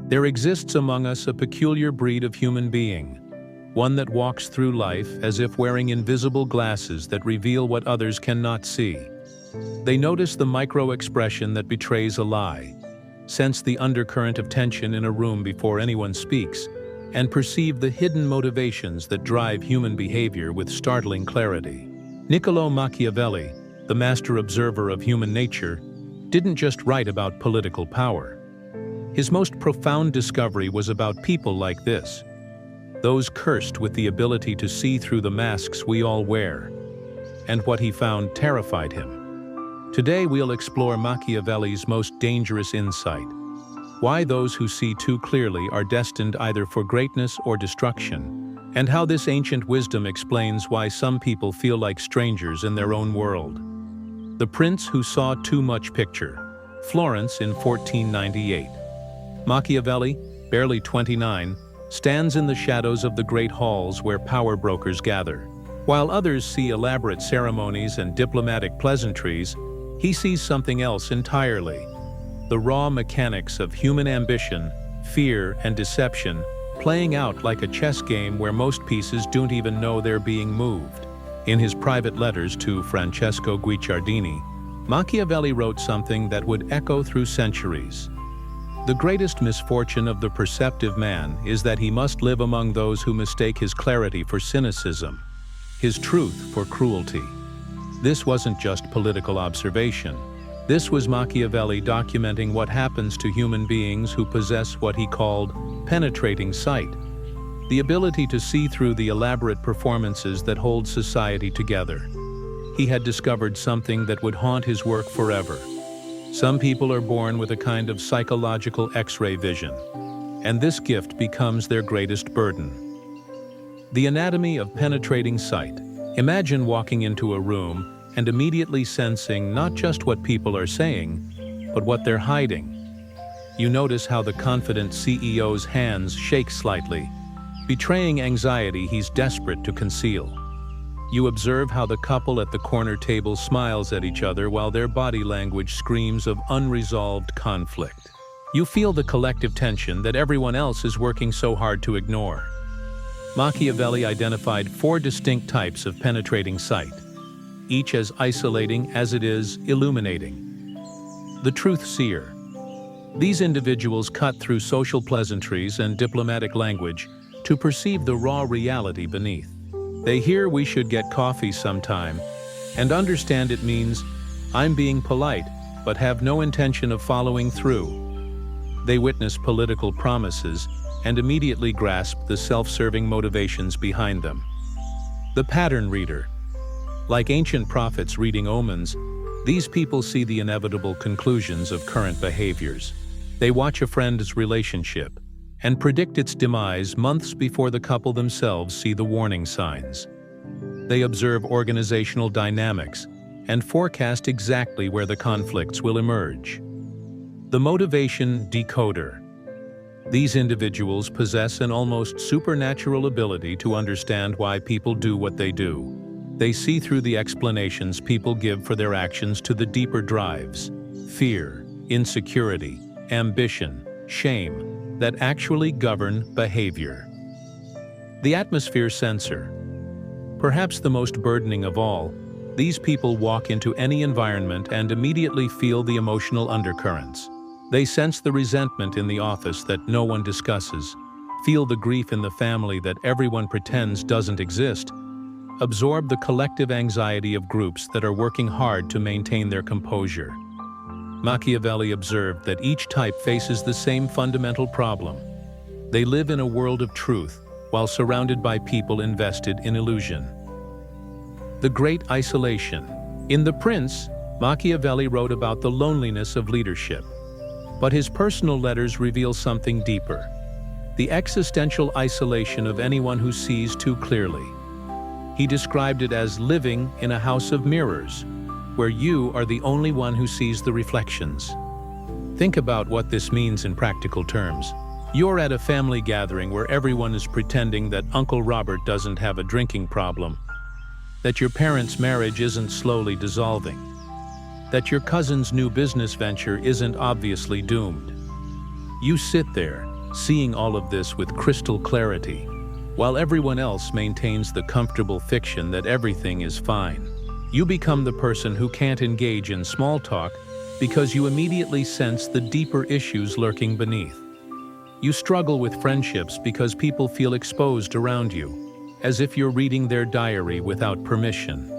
There exists among us a peculiar breed of human being, one that walks through life as if wearing invisible glasses that reveal what others cannot see. They notice the micro-expression that betrays a lie, sense the undercurrent of tension in a room before anyone speaks, and perceive the hidden motivations that drive human behavior with startling clarity. Niccolò Machiavelli, the master observer of human nature, didn't just write about political power. His most profound discovery was about people like this, those cursed with the ability to see through the masks we all wear. And what he found terrified him. Today we'll explore Machiavelli's most dangerous insight, why those who see too clearly are destined either for greatness or destruction, and how this ancient wisdom explains why some people feel like strangers in their own world. The Prince Who Saw Too Much Picture, Florence in 1498. Machiavelli, barely 29, stands in the shadows of the great halls where power brokers gather. While others see elaborate ceremonies and diplomatic pleasantries, he sees something else entirely. The raw mechanics of human ambition, fear, and deception playing out like a chess game where most pieces don't even know they're being moved. In his private letters to Francesco Guicciardini, Machiavelli wrote something that would echo through centuries. The greatest misfortune of the perceptive man is that he must live among those who mistake his clarity for cynicism, his truth for cruelty. This wasn't just political observation. This was Machiavelli documenting what happens to human beings who possess what he called penetrating sight, the ability to see through the elaborate performances that hold society together. He had discovered something that would haunt his work forever. Some people are born with a kind of psychological X-ray vision, and this gift becomes their greatest burden. The anatomy of penetrating sight. Imagine walking into a room and immediately sensing not just what people are saying, but what they're hiding. You notice how the confident CEO's hands shake slightly, betraying anxiety he's desperate to conceal. You observe how the couple at the corner table smiles at each other while their body language screams of unresolved conflict. You feel the collective tension that everyone else is working so hard to ignore. Machiavelli identified 4 distinct types of penetrating sight, each as isolating as it is illuminating. The truth seer. These individuals cut through social pleasantries and diplomatic language to perceive the raw reality beneath. They hear "we should get coffee sometime" and understand it means "I'm being polite, but have no intention of following through." They witness political promises and immediately grasp the self-serving motivations behind them. The pattern reader. Like ancient prophets reading omens, these people see the inevitable conclusions of current behaviors. They watch a friend's relationship and predict its demise months before the couple themselves see the warning signs. They observe organizational dynamics and forecast exactly where the conflicts will emerge. The motivation decoder. These individuals possess an almost supernatural ability to understand why people do what they do. They see through the explanations people give for their actions to the deeper drives, fear, insecurity, ambition, shame, that actually govern behavior. The atmosphere sensor. Perhaps the most burdening of all, these people walk into any environment and immediately feel the emotional undercurrents. They sense the resentment in the office that no one discusses, feel the grief in the family that everyone pretends doesn't exist, absorb the collective anxiety of groups that are working hard to maintain their composure. Machiavelli observed that each type faces the same fundamental problem. They live in a world of truth while surrounded by people invested in illusion. The Great Isolation. In The Prince, Machiavelli wrote about the loneliness of leadership. But his personal letters reveal something deeper: the existential isolation of anyone who sees too clearly. He described it as living in a house of mirrors, where you are the only one who sees the reflections. Think about what this means in practical terms. You're at a family gathering where everyone is pretending that Uncle Robert doesn't have a drinking problem, that your parents' marriage isn't slowly dissolving, that your cousin's new business venture isn't obviously doomed. You sit there, seeing all of this with crystal clarity, while everyone else maintains the comfortable fiction that everything is fine. You become the person who can't engage in small talk because you immediately sense the deeper issues lurking beneath. You struggle with friendships because people feel exposed around you, as if you're reading their diary without permission.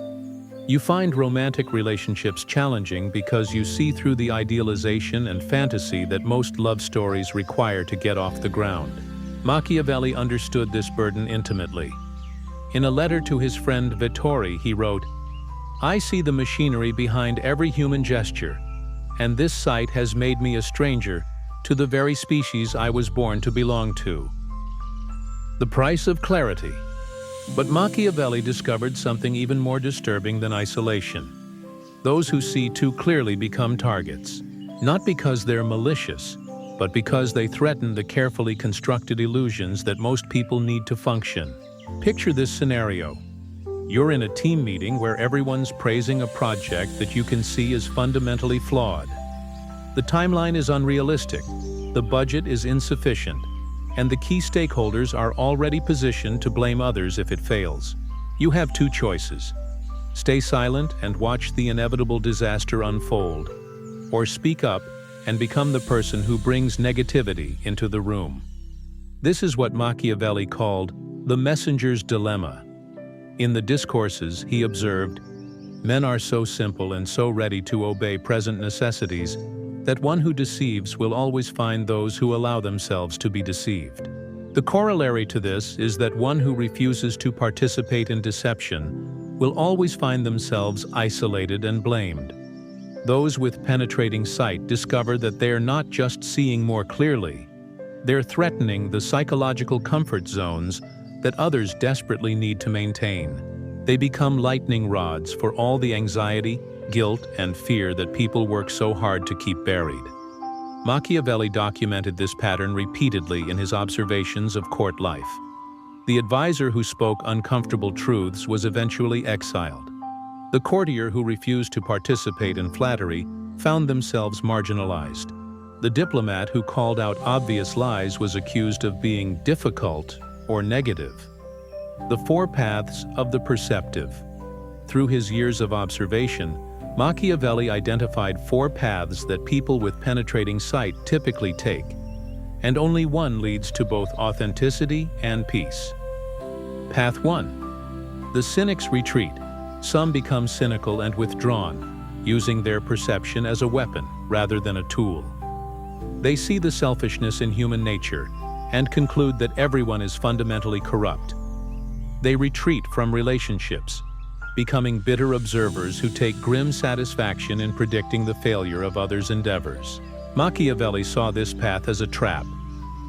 You find romantic relationships challenging because you see through the idealization and fantasy that most love stories require to get off the ground. Machiavelli understood this burden intimately. In a letter to his friend Vittori, he wrote, "I see the machinery behind every human gesture, and this sight has made me a stranger to the very species I was born to belong to." The price of clarity. But Machiavelli discovered something even more disturbing than isolation. Those who see too clearly become targets, not because they're malicious, but because they threaten the carefully constructed illusions that most people need to function. Picture this scenario. You're in a team meeting where everyone's praising a project that you can see is fundamentally flawed. The timeline is unrealistic, the budget is insufficient, and the key stakeholders are already positioned to blame others if it fails. You have two choices: stay silent and watch the inevitable disaster unfold, or speak up and become the person who brings negativity into the room. This is what Machiavelli called the messenger's dilemma. In the Discourses, he observed, "Men are so simple and so ready to obey present necessities that one who deceives will always find those who allow themselves to be deceived." The corollary to this is that one who refuses to participate in deception will always find themselves isolated and blamed. Those with penetrating sight discover that they are not just seeing more clearly, they're threatening the psychological comfort zones that others desperately need to maintain. They become lightning rods for all the anxiety, guilt, and fear that people work so hard to keep buried. Machiavelli documented this pattern repeatedly in his observations of court life. The advisor who spoke uncomfortable truths was eventually exiled. The courtier who refused to participate in flattery found themselves marginalized. The diplomat who called out obvious lies was accused of being difficult or negative. The four paths of the perceptive. Through his years of observation, Machiavelli identified four paths that people with penetrating sight typically take, and only one leads to both authenticity and peace. Path 1. The cynic's retreat. Some become cynical and withdrawn, using their perception as a weapon rather than a tool. They see the selfishness in human nature and conclude that everyone is fundamentally corrupt. They retreat from relationships, becoming bitter observers who take grim satisfaction in predicting the failure of others' endeavors. Machiavelli saw this path as a trap.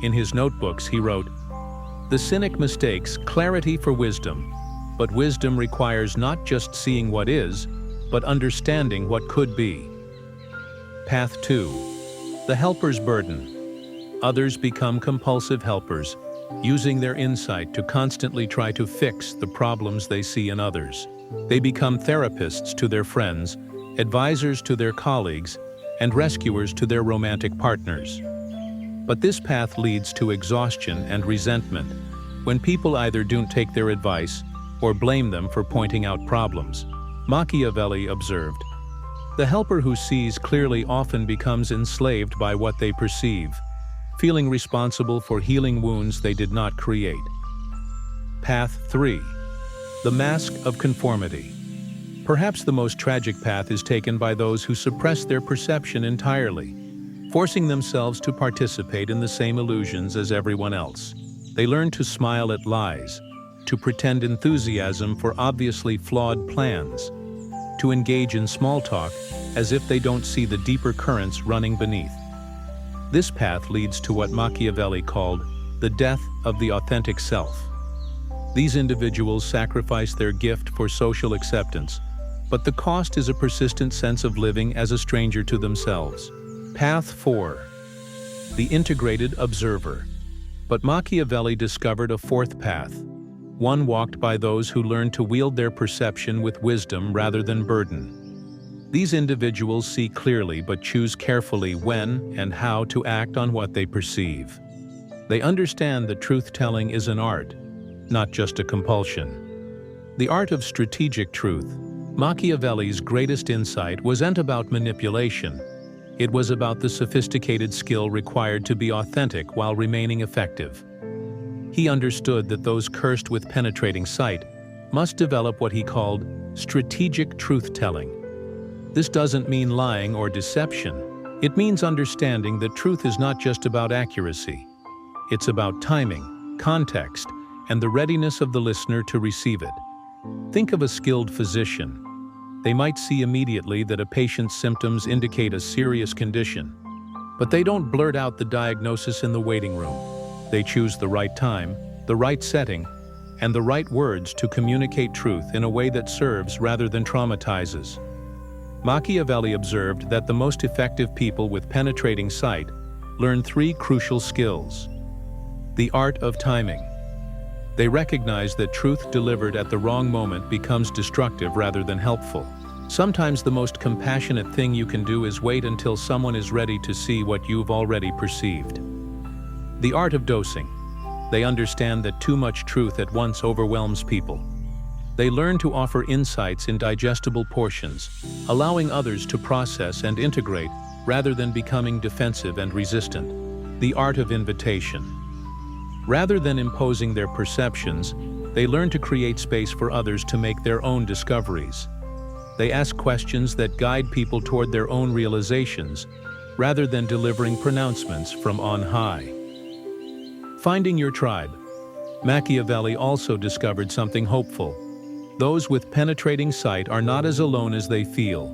In his notebooks, he wrote, "The cynic mistakes clarity for wisdom, but wisdom requires not just seeing what is, but understanding what could be." Path 2. The helper's burden. Others become compulsive helpers, using their insight to constantly try to fix the problems they see in others. They become therapists to their friends, advisors to their colleagues, and rescuers to their romantic partners. But this path leads to exhaustion and resentment, when people either don't take their advice or blame them for pointing out problems. Machiavelli observed, "The helper who sees clearly often becomes enslaved by what they perceive, feeling responsible for healing wounds they did not create." Path 3. The mask of conformity. Perhaps the most tragic path is taken by those who suppress their perception entirely, forcing themselves to participate in the same illusions as everyone else. They learn to smile at lies, to pretend enthusiasm for obviously flawed plans, to engage in small talk as if they don't see the deeper currents running beneath. This path leads to what Machiavelli called the death of the authentic self. These individuals sacrifice their gift for social acceptance, but the cost is a persistent sense of living as a stranger to themselves. Path 4. The integrated observer. But Machiavelli discovered a fourth path, one walked by those who learn to wield their perception with wisdom rather than burden. These individuals see clearly but choose carefully when and how to act on what they perceive. They understand that truth-telling is an art, not just a compulsion. The art of strategic truth. Machiavelli's greatest insight wasn't about manipulation. It was about the sophisticated skill required to be authentic while remaining effective. He understood that those cursed with penetrating sight must develop what he called strategic truth-telling. This doesn't mean lying or deception. It means understanding that truth is not just about accuracy. It's about timing, context, and the readiness of the listener to receive it. Think of a skilled physician. They might see immediately that a patient's symptoms indicate a serious condition, but they don't blurt out the diagnosis in the waiting room. They choose the right time, the right setting, and the right words to communicate truth in a way that serves rather than traumatizes. Machiavelli observed that the most effective people with penetrating sight learn 3 crucial skills. The art of timing. They recognize that truth delivered at the wrong moment becomes destructive rather than helpful. Sometimes the most compassionate thing you can do is wait until someone is ready to see what you've already perceived. The art of dosing. They understand that too much truth at once overwhelms people. They learn to offer insights in digestible portions, allowing others to process and integrate rather than becoming defensive and resistant. The art of invitation. Rather than imposing their perceptions, they learn to create space for others to make their own discoveries. They ask questions that guide people toward their own realizations, rather than delivering pronouncements from on high. Finding your tribe. Machiavelli also discovered something hopeful. Those with penetrating sight are not as alone as they feel.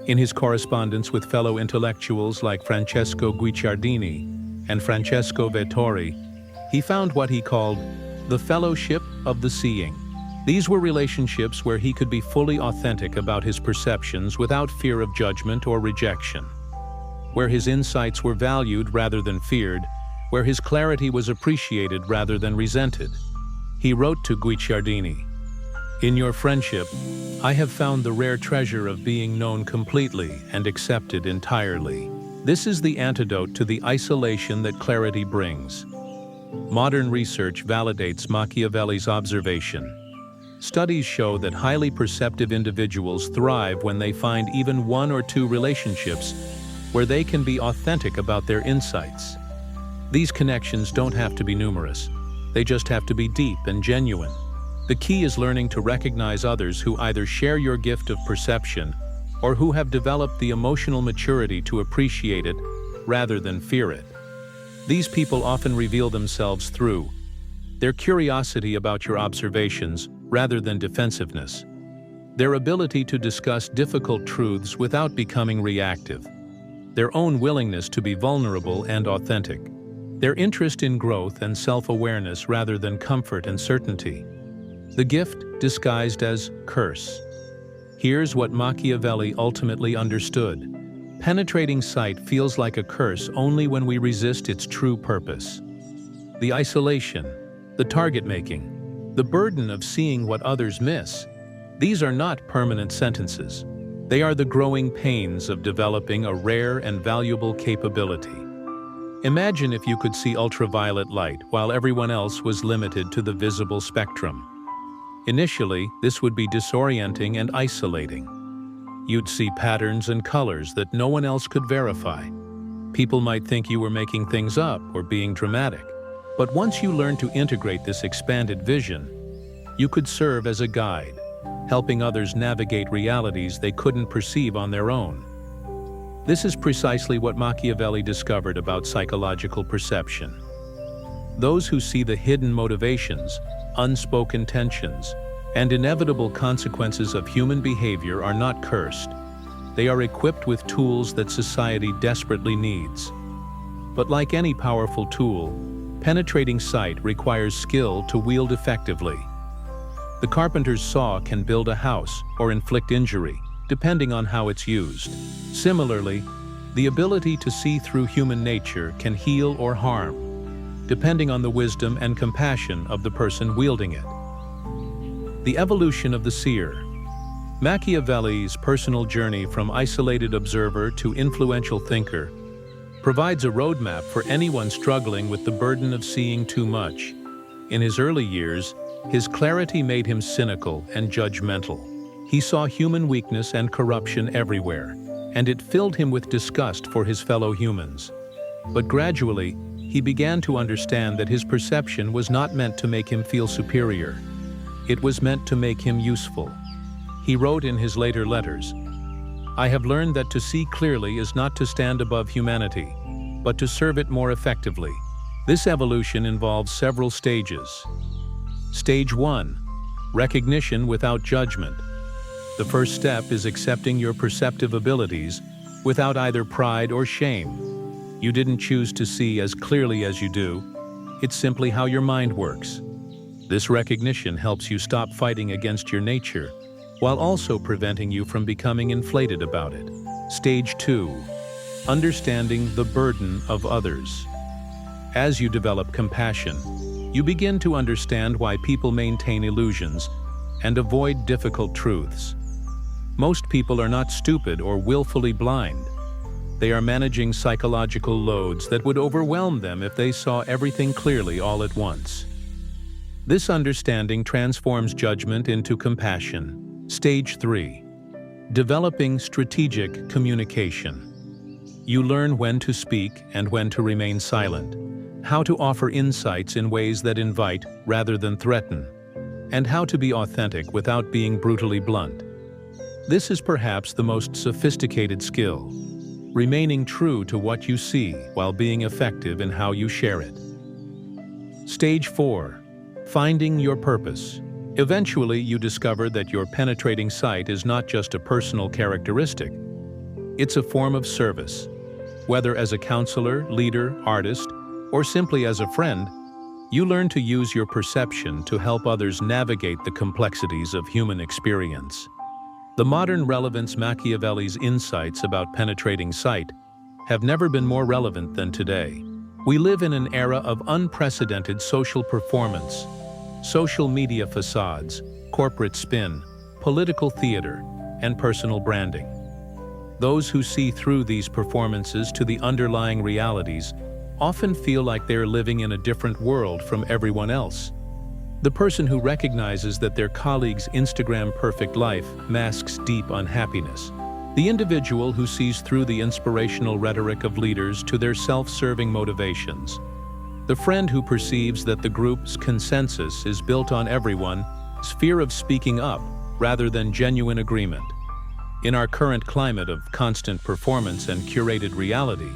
In his correspondence with fellow intellectuals like Francesco Guicciardini and Francesco Vettori, he found what he called the fellowship of the seeing. These were relationships where he could be fully authentic about his perceptions without fear of judgment or rejection, where his insights were valued rather than feared, where his clarity was appreciated rather than resented. He wrote to Guicciardini, "In your friendship, I have found the rare treasure of being known completely and accepted entirely. This is the antidote to the isolation that clarity brings." Modern research validates Machiavelli's observation. Studies show that highly perceptive individuals thrive when they find even 1 or 2 relationships where they can be authentic about their insights. These connections don't have to be numerous. They just have to be deep and genuine. The key is learning to recognize others who either share your gift of perception or who have developed the emotional maturity to appreciate it rather than fear it. These people often reveal themselves through their curiosity about your observations rather than defensiveness, their ability to discuss difficult truths without becoming reactive, their own willingness to be vulnerable and authentic, their interest in growth and self-awareness rather than comfort and certainty. The gift disguised as curse. Here's what Machiavelli ultimately understood. Penetrating sight feels like a curse only when we resist its true purpose. The isolation, the target-making, the burden of seeing what others miss. These are not permanent sentences. They are the growing pains of developing a rare and valuable capability. Imagine if you could see ultraviolet light while everyone else was limited to the visible spectrum. Initially, this would be disorienting and isolating. You'd see patterns and colors that no one else could verify. People might think you were making things up or being dramatic. But once you learn to integrate this expanded vision, you could serve as a guide, helping others navigate realities they couldn't perceive on their own. This is precisely what Machiavelli discovered about psychological perception. Those who see the hidden motivations, unspoken tensions, and inevitable consequences of human behavior are not cursed. They are equipped with tools that society desperately needs. But like any powerful tool, penetrating sight requires skill to wield effectively. The carpenter's saw can build a house or inflict injury, depending on how it's used. Similarly, the ability to see through human nature can heal or harm, depending on the wisdom and compassion of the person wielding it. The evolution of the seer. Machiavelli's personal journey from isolated observer to influential thinker provides a roadmap for anyone struggling with the burden of seeing too much. In his early years, his clarity made him cynical and judgmental. He saw human weakness and corruption everywhere, and it filled him with disgust for his fellow humans. But gradually, he began to understand that his perception was not meant to make him feel superior. It was meant to make him useful. He wrote in his later letters, "I have learned that to see clearly is not to stand above humanity, but to serve it more effectively." This evolution involves several stages. Stage 1. Recognition without judgment. The first step is accepting your perceptive abilities without either pride or shame. You didn't choose to see as clearly as you do. It's simply how your mind works. This recognition helps you stop fighting against your nature, while also preventing you from becoming inflated about it. Stage 2. Understanding the burden of others. As you develop compassion, you begin to understand why people maintain illusions and avoid difficult truths. Most people are not stupid or willfully blind. They are managing psychological loads that would overwhelm them if they saw everything clearly all at once. This understanding transforms judgment into compassion. Stage 3. Developing strategic communication. You learn when to speak and when to remain silent, how to offer insights in ways that invite rather than threaten, and how to be authentic without being brutally blunt. This is perhaps the most sophisticated skill, remaining true to what you see while being effective in how you share it. Stage 4. Finding your purpose. Eventually, you discover that your penetrating sight is not just a personal characteristic. It's a form of service. Whether as a counselor, leader, artist, or simply as a friend, you learn to use your perception to help others navigate the complexities of human experience. The modern relevance Machiavelli's insights about penetrating sight have never been more relevant than today. We live in an era of unprecedented social performance, social media facades, corporate spin, political theater, and personal branding. Those who see through these performances to the underlying realities often feel like they're living in a different world from everyone else. The person who recognizes that their colleague's Instagram perfect life masks deep unhappiness. The individual who sees through the inspirational rhetoric of leaders to their self-serving motivations. The friend who perceives that the group's consensus is built on everyone's fear of speaking up rather than genuine agreement. In our current climate of constant performance and curated reality,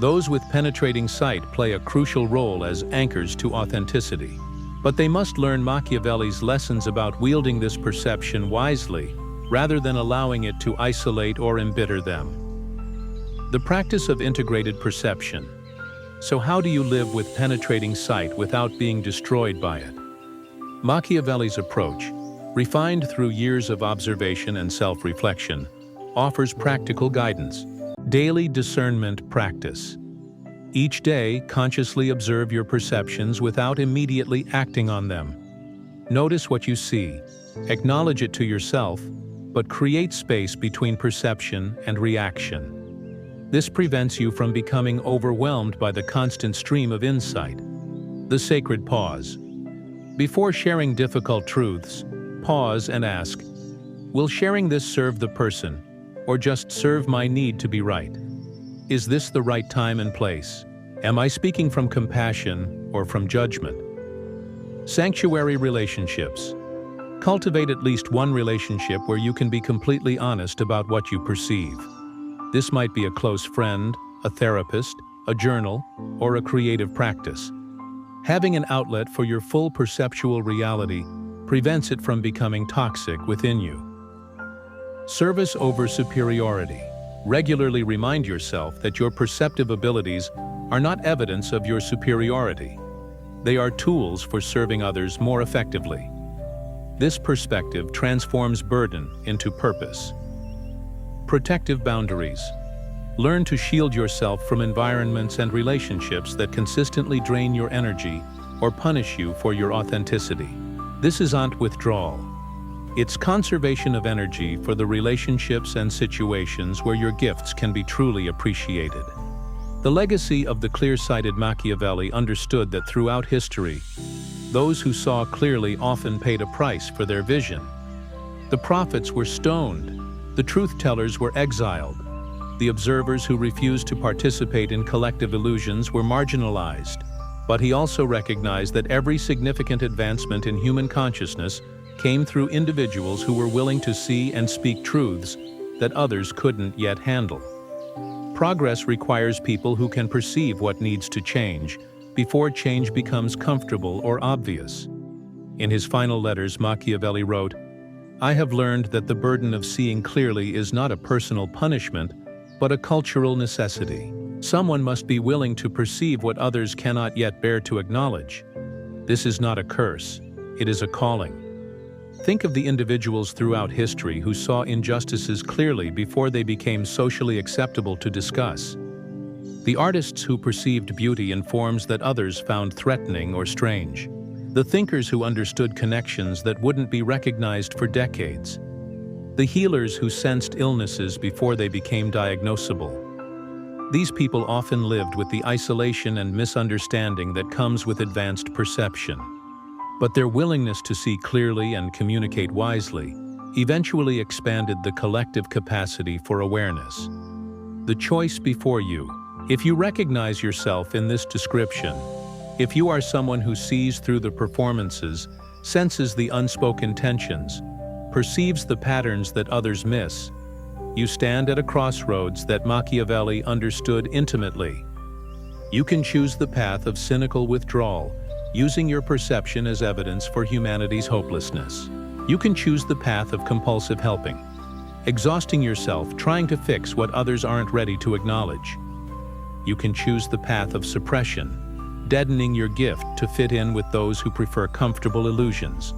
those with penetrating sight play a crucial role as anchors to authenticity. But they must learn Machiavelli's lessons about wielding this perception wisely, rather than allowing it to isolate or embitter them. The practice of integrated perception. So how do you live with penetrating sight without being destroyed by it? Machiavelli's approach, refined through years of observation and self-reflection, offers practical guidance. Daily discernment practice. Each day, consciously observe your perceptions without immediately acting on them. Notice what you see, acknowledge it to yourself, but create space between perception and reaction. This prevents you from becoming overwhelmed by the constant stream of insight. The sacred pause. Before sharing difficult truths, pause and ask, will sharing this serve the person, or just serve my need to be right? Is this the right time and place? Am I speaking from compassion or from judgment? Sanctuary relationships. Cultivate at least one relationship where you can be completely honest about what you perceive. This might be a close friend, a therapist, a journal, or a creative practice. Having an outlet for your full perceptual reality prevents it from becoming toxic within you. Service over superiority. Regularly remind yourself that your perceptive abilities are not evidence of your superiority. They are tools for serving others more effectively. This perspective transforms burden into purpose. Protective boundaries. Learn to shield yourself from environments and relationships that consistently drain your energy or punish you for your authenticity. This isn't withdrawal. It's conservation of energy for the relationships and situations where your gifts can be truly appreciated. The legacy of the clear-sighted Machiavelli understood that throughout history, those who saw clearly often paid a price for their vision. The prophets were stoned, the truth-tellers were exiled, the observers who refused to participate in collective illusions were marginalized. But he also recognized that every significant advancement in human consciousness came through individuals who were willing to see and speak truths that others couldn't yet handle. Progress requires people who can perceive what needs to change before change becomes comfortable or obvious. In his final letters, Machiavelli wrote, "I have learned that the burden of seeing clearly is not a personal punishment, but a cultural necessity. Someone must be willing to perceive what others cannot yet bear to acknowledge. This is not a curse, it is a calling." Think of the individuals throughout history who saw injustices clearly before they became socially acceptable to discuss. The artists who perceived beauty in forms that others found threatening or strange. The thinkers who understood connections that wouldn't be recognized for decades. The healers who sensed illnesses before they became diagnosable. These people often lived with the isolation and misunderstanding that comes with advanced perception. But their willingness to see clearly and communicate wisely eventually expanded the collective capacity for awareness. The choice before you. If you recognize yourself in this description, if you are someone who sees through the performances, senses the unspoken tensions, perceives the patterns that others miss, you stand at a crossroads that Machiavelli understood intimately. You can choose the path of cynical withdrawal, using your perception as evidence for humanity's hopelessness. You can choose the path of compulsive helping, exhausting yourself trying to fix what others aren't ready to acknowledge. You can choose the path of suppression, deadening your gift to fit in with those who prefer comfortable illusions.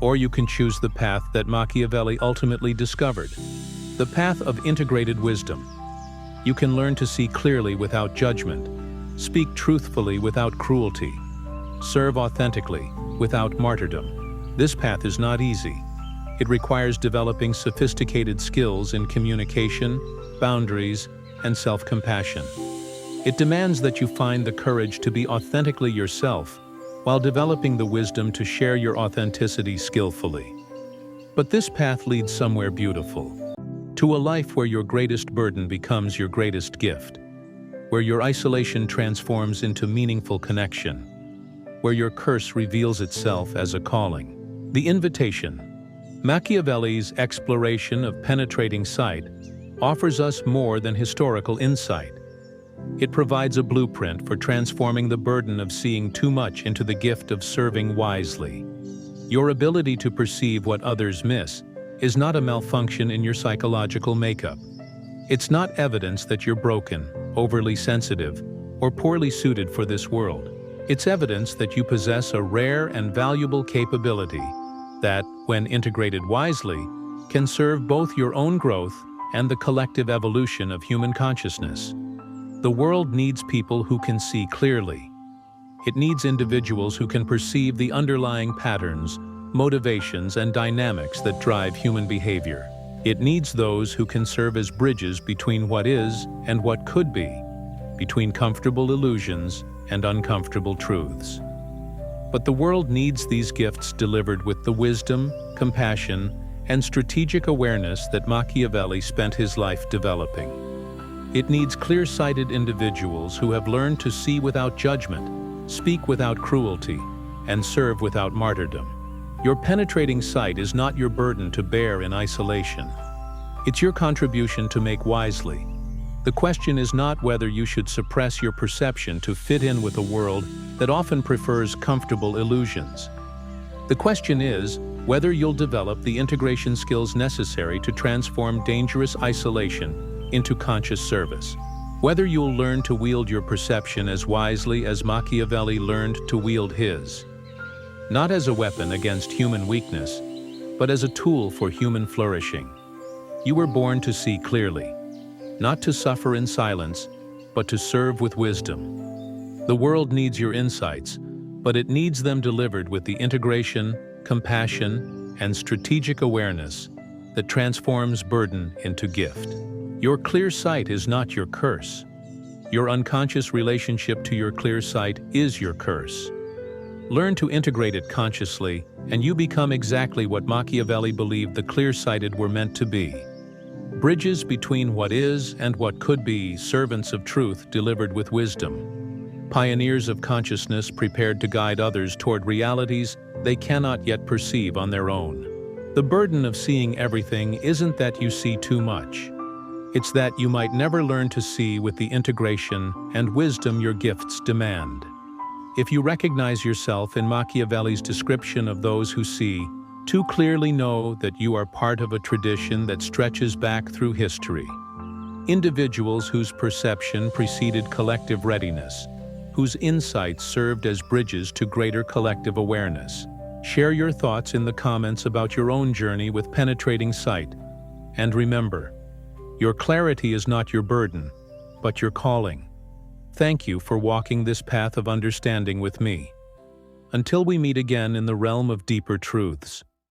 Or you can choose the path that Machiavelli ultimately discovered, the path of integrated wisdom. You can learn to see clearly without judgment, speak truthfully without cruelty, serve authentically without martyrdom. This path is not easy. It requires developing sophisticated skills in communication, boundaries, and self-compassion. It demands that you find the courage to be authentically yourself while developing the wisdom to share your authenticity skillfully. But this path leads somewhere beautiful, to a life where your greatest burden becomes your greatest gift, where your isolation transforms into meaningful connection, where your curse reveals itself as a calling. The invitation. Machiavelli's exploration of penetrating sight offers us more than historical insight. It provides a blueprint for transforming the burden of seeing too much into the gift of serving wisely. Your ability to perceive what others miss is not a malfunction in your psychological makeup. It's not evidence that you're broken, overly sensitive, or poorly suited for this world. It's evidence that you possess a rare and valuable capability that, when integrated wisely, can serve both your own growth and the collective evolution of human consciousness. The world needs people who can see clearly. It needs individuals who can perceive the underlying patterns, motivations, and dynamics that drive human behavior. It needs those who can serve as bridges between what is and what could be, between comfortable illusions and uncomfortable truths. But the world needs these gifts delivered with the wisdom, compassion, and strategic awareness that Machiavelli spent his life developing. It needs clear-sighted individuals who have learned to see without judgment, speak without cruelty, and serve without martyrdom. Your penetrating sight is not your burden to bear in isolation. It's your contribution to make wisely. The question is not whether you should suppress your perception to fit in with a world that often prefers comfortable illusions. The question is whether you'll develop the integration skills necessary to transform dangerous isolation into conscious service. Whether you'll learn to wield your perception as wisely as Machiavelli learned to wield his. Not as a weapon against human weakness, but as a tool for human flourishing. You were born to see clearly, not to suffer in silence, but to serve with wisdom. The world needs your insights, but it needs them delivered with the integration, compassion, and strategic awareness that transforms burden into gift. Your clear sight is not your curse. Your unconscious relationship to your clear sight is your curse. Learn to integrate it consciously, and you become exactly what Machiavelli believed the clear-sighted were meant to be. Bridges between what is and what could be, servants of truth delivered with wisdom. Pioneers of consciousness prepared to guide others toward realities they cannot yet perceive on their own. The burden of seeing everything isn't that you see too much. It's that you might never learn to see with the integration and wisdom your gifts demand. If you recognize yourself in Machiavelli's description of those who see, too clearly know that you are part of a tradition that stretches back through history. Individuals whose perception preceded collective readiness, whose insights served as bridges to greater collective awareness. Share your thoughts in the comments about your own journey with penetrating sight. And remember, your clarity is not your burden, but your calling. Thank you for walking this path of understanding with me. Until we meet again in the realm of deeper truths.